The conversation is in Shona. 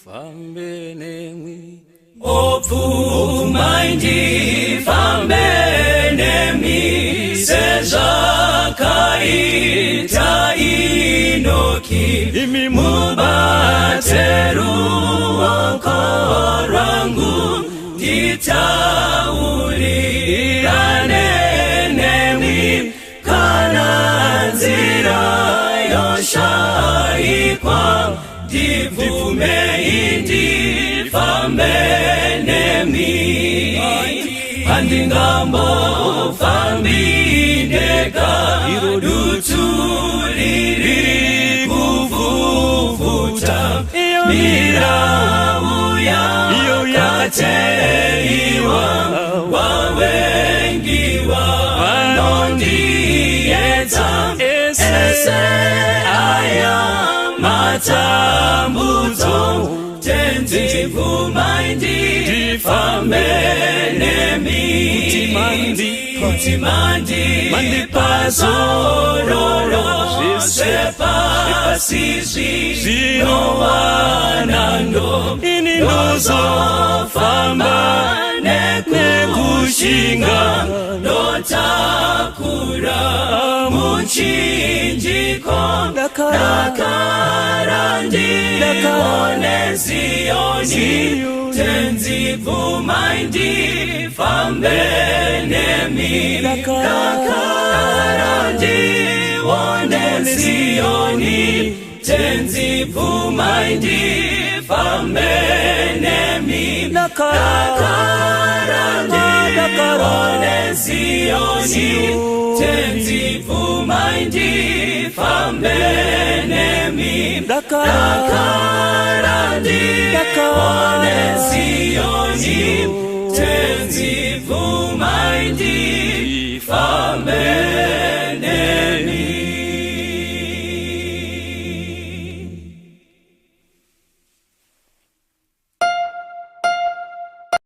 fambenemi Opfumaindi fambenemi sezakaita inoki mubateru okorangu titauriranenemi kananzira yoshaikwa divumeindi fambenemi andingambo fambindeka irudutuliri kuvuvuta mirauya kateiwa wawengiwa nondiyeta ese aya matambuzo tenzivumaindi fambenemi kutimandi pazororo sepasizi nowanando inozo famba nekushinga notakura muchinjiko nakarandi onezioni tenzivumaindi fambenemi nakarandi onezioni tenzivumaindi fambenemi nakarandi onezioni tenzivumaindi fambenemi nakarandi